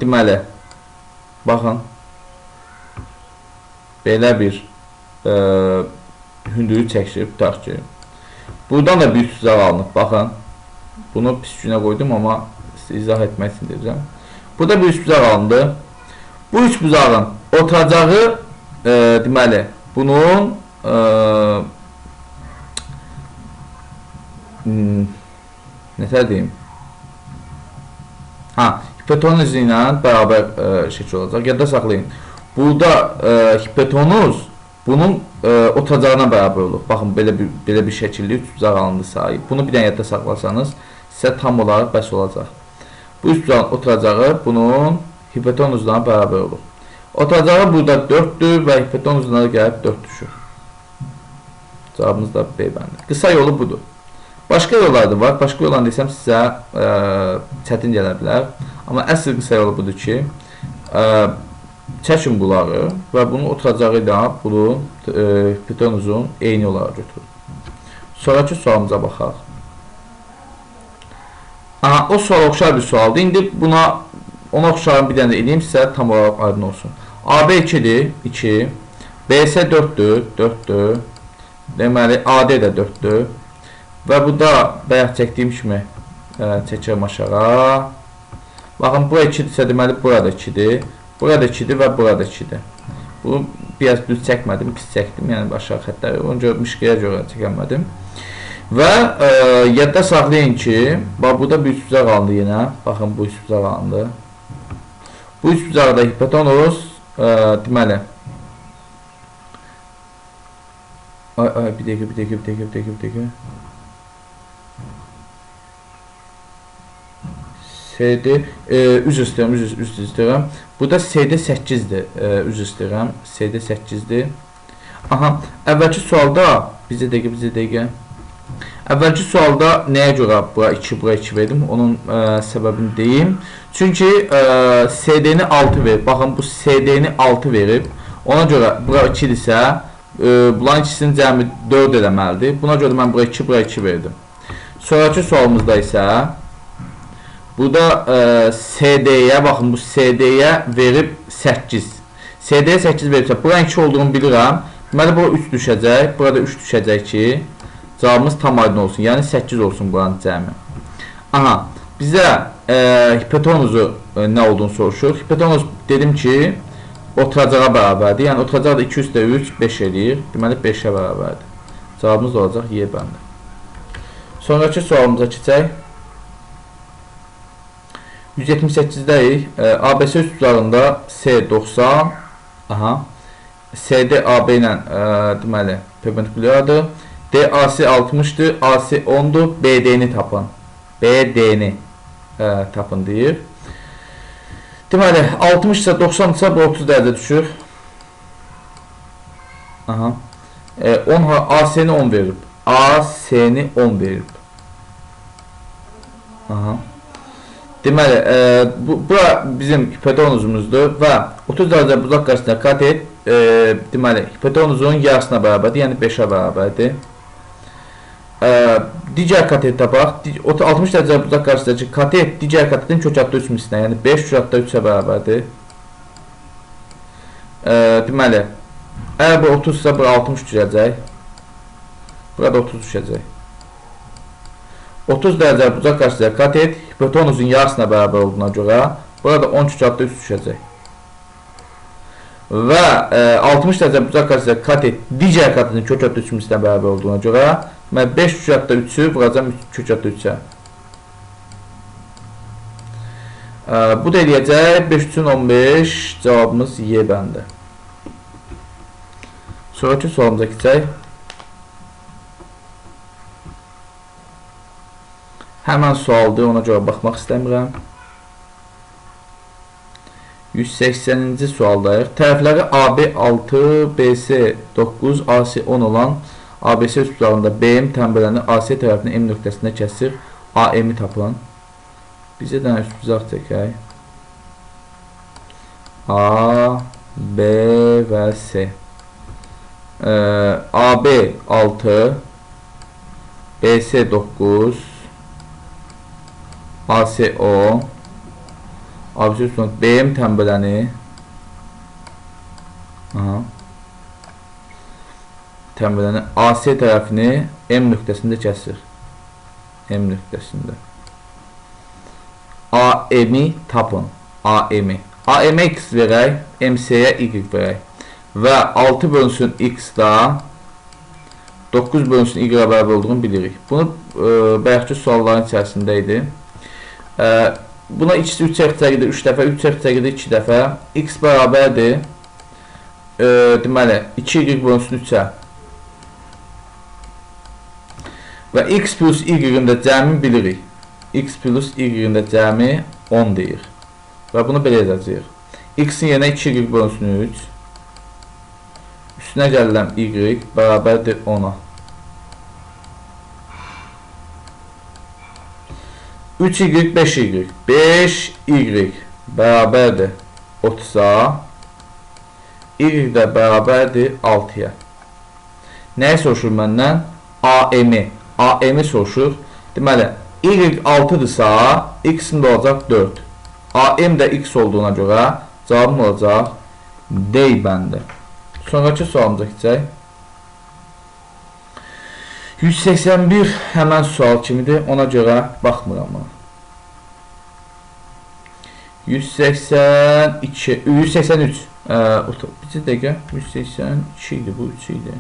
deməli, baxın, belə bir hündürlük çəkişir, tutaq ki, Buradan da bir üst bucaq alınıb. Baxın. Bunu pis günə qoydum, amma izah etmək üçün deyəcəm. Burada bir üst bucaq alındı. Bu üst bucağın oturacağı deməli, bunun nətər deyim? Hipotenuz ilə bərabər şəkil olacaq. Yadda saxlayın. Burada hipotenuz bunun oturacağına bərabər olur. Baxın, belə bir şəkildə üst bucaq alındı sahib. Bunu bir dənə yadda saxlasanız, sizə tam olaraq bəs olacaq. Bu üst bucağın oturacağı bunun hipotenuzla bərabər olur. Oturacağı burada 4-dür və hipotenuzuna gəlib 4 düşür. Cavabımız da B bəndi. Qısa yolu budur. Başqa yollar da var. Başqa yollarını desəm sizə çətin gələ bilər. Amma əsl qısa yolu budur ki, çəkin bunları və bunun oturacağı ilə bunun hipotenuzun eyni olaraq götürür. Sonraki sualımıza baxaq. O sual oxşar bir sualdır. İndi ona oxşarın bir dənə də edeyim sizə tam olaraq aydın olsun. AB 2-dir, 2. BS 4-dür, 4-dür. Deməli, AD də 4-dür. Və bu da bayaq çəkdiyim kimi çəkirəm aşağı. Baxın, bura 2-dirsə, deməli, burada 2-dir. Burada 2-dir və burada 2-dir. Bu, biraz düz çəkmədim, pis çəkdim. Yəni, aşağı xətləri. Onca mişqəyə görə çəkəmədim. Və yadda saxlayın ki, burada bir üst bucaq alındı yenə. Baxın, bu üst bucaq alındı. Bu üst bucaqda hipotenuz, deməli, bir dəqiqə. CD, üz istəyirəm. Bu da CD 8-dir, üz istəyirəm. CD 8-dir. Aha, əvvəlki sualda, bizə dəqiqə. Əvvəlki sualda nəyə görə bura 2 verdim? Onun səbəbini deyim. Çünki CD-ni 6 verib. Baxın, bu CD-ni 6 verib. Ona görə bura 2-dirsə, bunların ikisinin cəmi 4 eləməlidir. Buna görə mən bura 2 verdim. Sonraki sualımızda isə burada CD-yə, baxın, bu CD-yə verib 8. CD-yə 8 veribsə, buranın 2 olduğunu bilirəm. Deməli, bura 3 düşəcək. Burada 3 düşəcək ki, cavabımız tam aydın olsun. Yəni 8 olsun buranın cəmi. Aha, bizə hipotenuzu nə olduğunu soruşur. Hipotenuz dedim ki, oturacağa bərabərdir. Yəni oturacaq da 2 üstə 3, 5 eləyir. Deməli 5-ə bərabərdir. Cavabımız olacaq Y bəndi. Sonraki sualımıza keçək. 178-dəyik. ABC üst bucağında C 90. Aha. CD AB ilə deməli perpendikulyardır. DAC 60-dır, AC 10-dur. BD-ni tapın. BD-ni tapın deyir. Deməli 60 isə 90 isə bu 30 dərəcə düşür. Aha. AC-ni 10 verib. AC-ni 10 verib. Aha. Deməli, bura bizim hipotenuzumuzdur və 30 dərəcə bucaq qarşısında katet deməli, hipotenuzun yarısına bərabərdir, yəni 5-ə bərabərdir. Digər kateti tapaq. 60 dərəcə bucaq qarşısındakı katet digər katetin kökatda 3 mislinə, yəni 5 kökatda 3-ə bərabərdir. Deməli, əgər bu 30 isə bura 60 düşəcək. Burada 30 düşəcək. 30 dərəcə bucaq qarşısındakı katet hipotenuzun yarısına bərabər olduğuna görə burada 10 kökatda 3 düşəcək. Və 60 dərəcə bucaq qarşısındakı katet digər katetin kökatda 3 mislinə bərabər olduğuna görə mən 5 kökatda 3-ü vuracam kökatda 3-ə. Bu da eləyəcək 5 üçün 15, cavabımız Y bəndi. Sonraki sualımıza keçək. Həmən sualdır, ona görə baxmaq istəmirəm. 180-ci sualdayıq. Tərəfləri AB 6, BC 9, AC 10 olan ABC üst bucağında BM tənbələni AC tərəfinin M nöqtəsində kəsir. AM-i tapın. Bizə də üst bucaq çəkək. A, B və C. AB 6, BC 9, AC 10, ABC üst bucağında BM tənbələni təmirlənən AC tərəfini M nöqtəsində kəsir. M nöqtəsində. AM-i tapın. AM-i. AM-ə X verək, MC-yə Y verək. Və 6 bölünsün X-da 9 bölünsün Y-ə bərabər olduğunu bilirik. Bunu bayaqki sualların içərisində idi. Buna X 3 çəkəcəkdir 3 dəfə, 3 çəkəcəkdir 2 dəfə. X bərabərdir. Deməli, 2Y bölünsün 3-ə. Və X plus Y-ın da cəmi bilirik. X plus Y-ın da cəmi 10 deyir. Və bunu belə yazacaq. X-in yerinə 2Y bölünsün 3. Üstünə gəlilən Y bərabərdir 10-a. 3Y, 5Y. 5Y bərabərdir 30-a. Y də bərabərdir 6-ya. Nəyə soruşur məndən? AM-i. AM-i soruşur. Deməli, Y 6-dırsa, X-in də olacaq 4. AM də X olduğuna görə cavabım olacaq D bəndi. Sonraki sualımıza keçək. 181 həmən sual kimidir, ona görə baxmıram buna. 182, 183. Bir dəqiqə, 182 idi, bu 3 idi.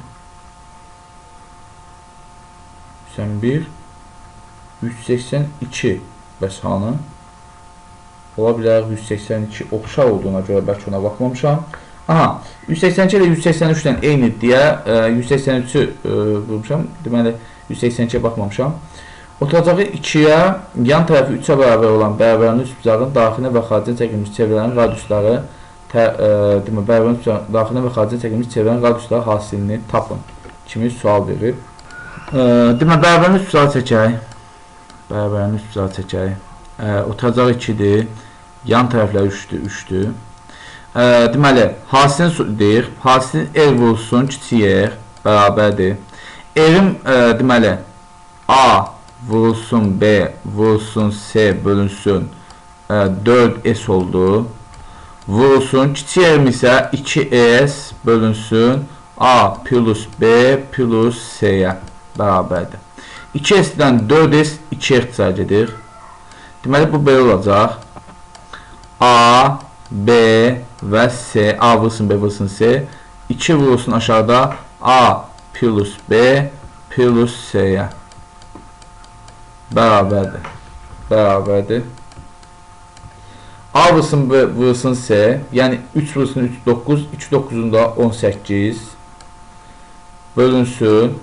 181, 182 bəs hanı? Ola bilər 182 oxşar olduğuna görə bəlkə ona baxmamışam. Aha, 182 ilə 183-dən eyni deyə 183-ü vurmuşam. Deməli, 182-yə baxmamışam. Oturacağı 2-yə, yan tərəfi 3-ə bərabər olan bərabərinin üst bucağın daxilinə və xaricə çəkilmiş çevrələrin radiusları daxilinə və xaricə çəkilmiş çevrələrin radiusları hasilini tapın kimi sual verib. Deməli, bərabərinin üst bucağı çəkək. Bərabərinin üst bucağı çəkək. Oturacağı 2-dir. Yan tərəflər 3-dür. Deməli, hasilini deyir. Hasilin R vurulsun, kiçik R bərabərdir. R-in deməli, A vurulsun B vurulsun C bölünsün 4S oldu. Vurulsun, kiçik R-im isə 2S bölünsün A plus B plus C-yə bərabərdir. 2S-dən 4S 2R sayı gedir. Deməli, bu belə olacaq. A, B və C, A vurulsun, B vurulsun, C. 2 vurulsun aşağıda A plus B plus C-yə bərabərdir. Bərabərdir. A vurulsun, B vurulsun, C. Yəni 3 vurulsun, 3, 9. 2 9-unda 18 bölünsün.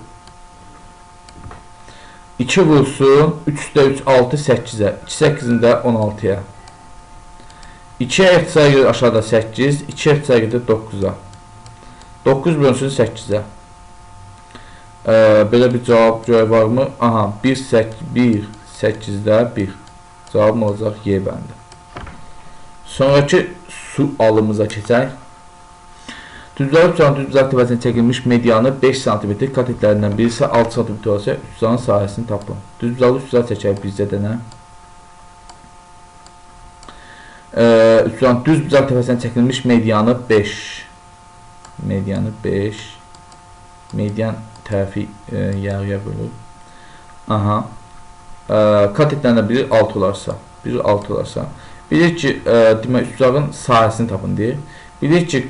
2 vurulsun, 3-də 3, 6, 8-ə. 2 8-ində 16-ya. 2-yə ixtisar gedir aşağıda 8, 2-yə ixtisar gedir 9-a. 9 bölünsün 8-ə. Belə bir cavab görək varmı? Aha, 1, 8-də 1. Cavabım olacaq Y bəndi. Sonraki sualımıza keçək. Düzlər uçağın düz bucaq təvəzinə çəkilmiş medianı 5 cm, katetlərindən biri isə 6 cm olsa, üst bucağın sahəsini tapın. Düz bucaqlı üst bucaq çəkək bizcə dənə. Düz bucaq təvəzinə çəkilmiş medianı 5. Medianı 5. Median tərəfi yarıya bölür. Aha. Katetlərindən biri 6 olarsa. Biri 6 olarsa. Bilir ki, demək, üst bucağın sahəsini tapın deyir. Bilir ki,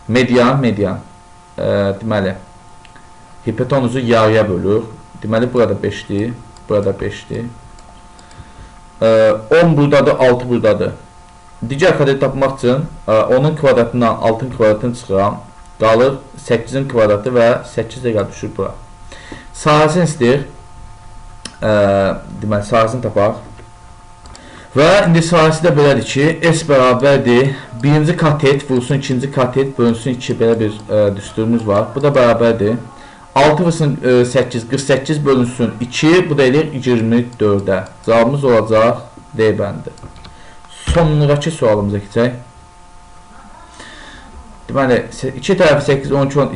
median, deməli, hipotenuzu yarıya bölür. Deməli, burada 5-dir, burada 5-dir. 10 buradadır, 6 buradadır. Digər katet tapmaq üçün 10-un kvadratından 6-ın kvadratını çıxıram. Qalır 8-in kvadratı və 8 də gəl düşür bura. Sahəsini istəyir. Deməli, sahəsini tapaq. Və indi sahəsi də belədir ki, S bərabərdir. Birinci katet vurulsun, ikinci katet bölünsün 2. Belə bir düsturumuz var. Bu da bərabərdir. 6 vurulsun 8, 48 bölünsün 2. Bu da eləyir 24-ə. Cavabımız olacaq D bəndi. Sonraki sualımıza keçək. Deməli, 2 tərəfi 8, 12, 10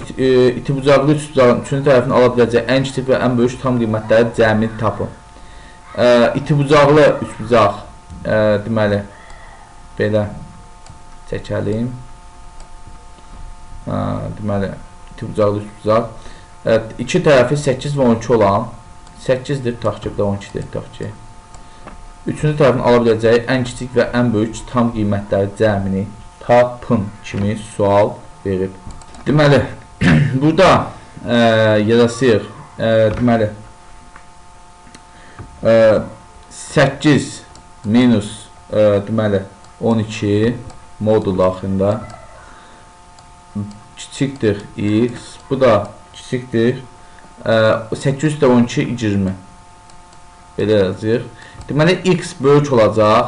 iti bucaqlı üst bucağın 3-cü tərəfini ala biləcək ən kiçik və ən böyük tam qiymətləri cəmini tapın. İti bucaqlı üst bucaq, deməli, belə çəkəlim. Deməli, iti bucaqlı üst bucaq. Evet, iki tərəfi 8 və 12 olan 8-dir, tutaq ki, 12-dir, tutaq ki. Üçüncü tərəfin ala biləcəyi ən kiçik və ən böyük tam qiymətləri cəmini tapın kimi sual verib. Deməli, burada yazasıyıq. Deməli, 8 minus deməli 12 modul daxilində kiçikdir x, bu da kiçikdir 8 də 12 20. Belə yazıyıq. Deməli x böyük olacaq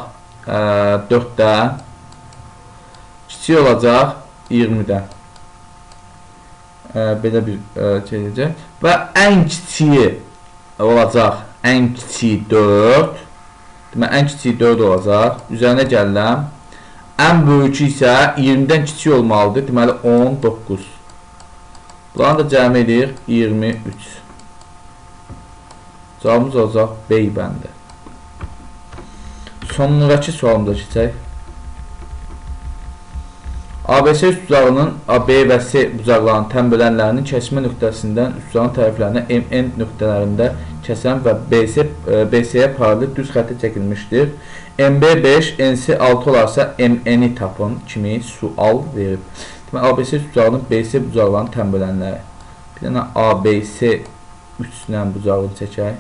4-dən, kiçik olacaq 20-dən. Belə bir şey edəcək. Və ən kiçiyi olacaq, ən kiçiyi 4. Deməli, ən kiçiyi 4 olacaq. Üzərinə gəlirəm. Ən böyükü isə 20-dən kiçik olmalıdır. Deməli, 19. Bunları da cəmi edir 23. Cavabımız olacaq B bəndi. Sonraki sualımıza keçək. ABC üst bucağının B və C bucaqlarının təm bölənlərinin kəsmə nöqtəsindən üst bucağın tərəflərinə MN nöqtələrində kəsən və BC-yə paralel düz xətti çəkilmişdir. MB 5, NC 6 olarsa MN-i tapın kimi sual verib. Deməli, ABC üst bucağının BC bucaqlarının təm bölənləri. Bir dənə ABC üçlən bucağını çəkək.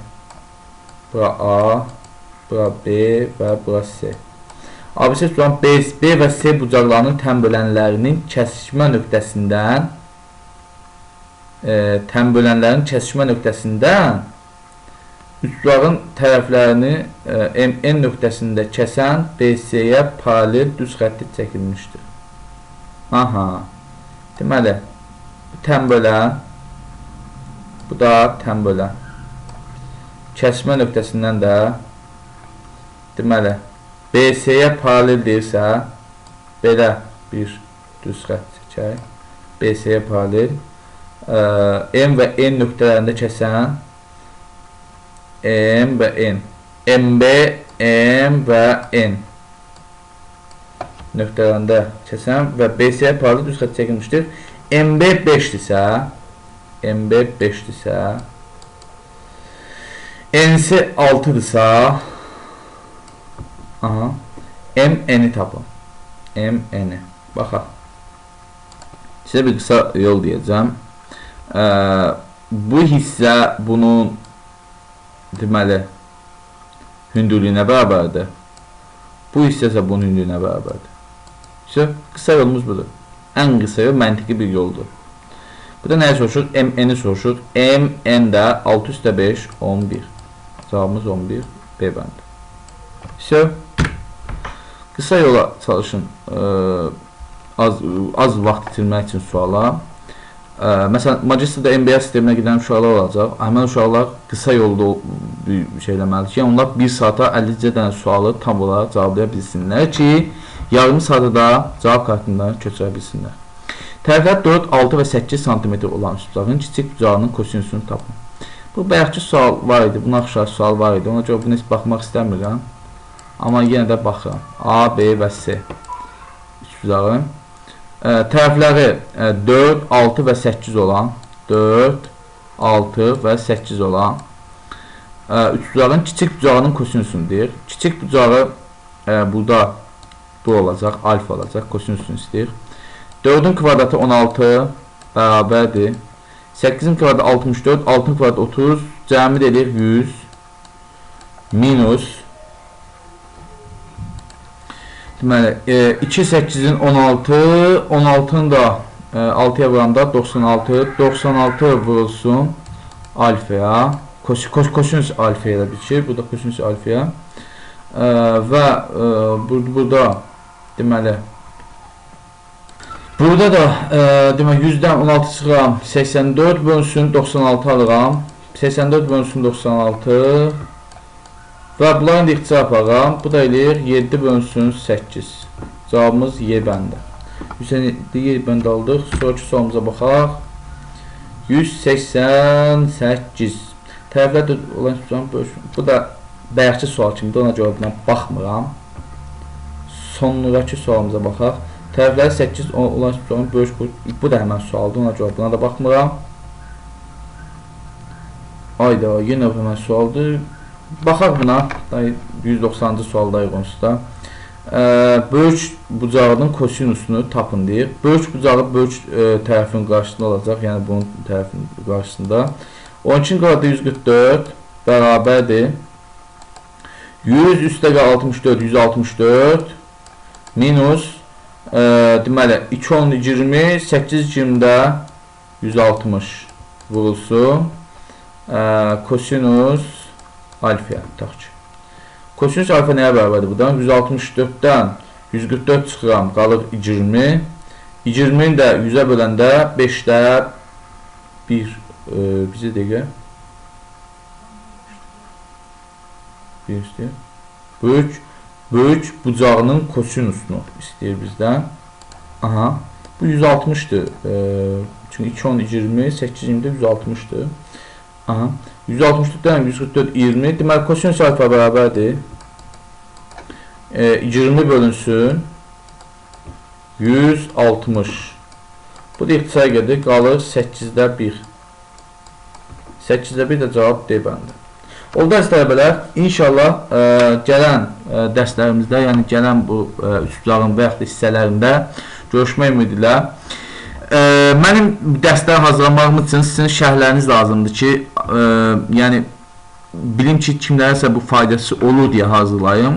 Bura A, bura B və bura C. ABC tutan B və C bucaqlarının təm bölənlərinin kəsişmə nöqtəsindən üst bucağın tərəflərini MN nöqtəsində kəsən BC-yə paralel düz xətti çəkilmişdir. Aha. Deməli, bu təm bölən, bu da təm bölən. Kəsmə nöqtəsindən də deməli BC-yə paralel deyirsə, belə bir düz xətt çəkək. BC-yə paralel M və N nöqtələrində kəsən M və N, MB, M və N nöqtələrində kəsən və BC-yə paralel düz xətt çəkilmişdir. MB 5-dirsə, NC 6-dırsa, MN-i tapın. MN-i. Baxaq. Sizə bir qısa yol deyəcəm. Bu hissə bunun deməli hündürlüyünə bərabərdir. Bu hissə isə bunun hündürlüyünə bərabərdir. Qısa yolumuz budur. Ən qısa yol məntiqi bir yoldur. Burada nəyə soruşur? MN-i soruşur. MN də 6 üstə 5, 11. Cavabımız 11. B bəndi. Qısa yola çalışın. Az vaxt itirmək üçün suala. Məsələn, magistrda MBA sisteminə gedən uşaqlar olacaq. Həmən uşaqlar qısa yolda bir şey eləməlidir ki, onlar 1 saata 50 dənə sualı tam olaraq cevablaya bilsinlər ki, yarım saata da cavab kartından köçürə bilsinlər. Tərəflər 4, 6 və 8 cm olan üst bucağın kiçik bucağının kosinusunu tapın. Bu bayaqki sual var idi, buna aşağı sual var idi. Ona görə bunu heç baxmaq istəmirəm. Amma yenə də baxıram. A, B və C üst bucağın. Tərəfləri 4, 6 və 8 olan 4, 6 və 8 olan üst bucağın kiçik bucağının kosinusunu deyir. Kiçik bucağı burada bu olacaq, alfa olacaq, kosinusunu istəyir. 4-ün kvadratı 16 bərabərdir. 8-in kvadratı 64, 6-ın kvadratı 30, cəmi dedik 100 minus deməli 2 8-in 16, 16-nın da 6-ya vuranda 96, 96 vurulsun alfaya, kosinus alfaya da biçir, burada kosinus alfaya və burada deməli burada da demək 100-dən 16 çıxıram, 84 bölünsün 96 alıram, 84 bölünsün 96 və bunların da ixtisar aparam. Bu da eləyir 7 bölünsün 8. Cavabımız Y bəndi. 107 Y bəndi aldıq. Sonraki sualımıza baxaq. 188. Tərəflər olan bölüşün. Bu da bayaqçı sual kimidir. Ona görə buna baxmıram. Sonraki sualımıza baxaq. Tərəfləri 8 olan sualın bölüş bu da həmən sualdır. Ona görə buna da baxmıram. Ayda, yenə həmən sualdır. Baxaq buna. 190-cı sualdayıq onsuz da. Bölüş bucağının kosinusunu tapın deyir. Bölüş bucağı bölüş tərəfinin qarşısında olacaq. Yəni bunun tərəfinin qarşısında. 12 qat 144 bərabərdir. 100 üstə 64, 164 minus deməli 2 10 20, 8 20-də 160 vurulsun. Kosinus alfa tutaq ki. Kosinus alfa nəyə bərabərdir buradan? 164-dən 144 çıxıram, qalır 20. 20-ni də 100-ə böləndə 5-də 1 bizə dəqiqə bir istəyir. Böyük bucağının kosinusunu istəyir bizdən. Aha, bu 160'dır. Çünki 2 10 20, 8 20-də 160'dır. Aha, 164-dən 144 20. Deməli kosinus alfa bərabərdir. 20 bölünsün 160. Bu da ixtisara gedir, qalır 8-də 1. 8-də 1 də cavab D bəndi. Oldu əziz tələbələr, inşallah gələn dərslərimizdə, yəni gələn bu üslubların və yaxud da hissələrində görüşmək ümidi ilə mənim dərslər hazırlamağım üçün sizin şərhləriniz lazımdır ki, yəni bilim ki, kimlərəsə bu faydası olur deyə hazırlayım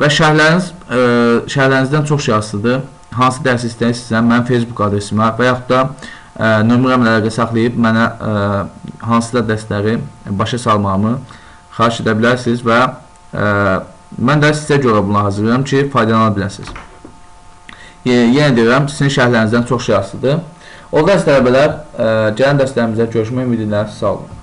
və şərhlərinizdən çox şey asılıdır. Hansı dərs istəyirsinizsə, mənim Facebook adresimə və yaxud da nömrəmlə əlaqə saxlayıb mənə hansısa dərsləri başa salmağımı xahiş edə bilərsiniz və mən də sizə görə bunu hazırlayıram ki, faydalana biləsiniz. Yenə deyirəm, sizin şərhlərinizdən çox şey asılıdır. Oldu əziz tələbələr, gələn dərslərimizə görüşmək ümidi ilə sağ olun.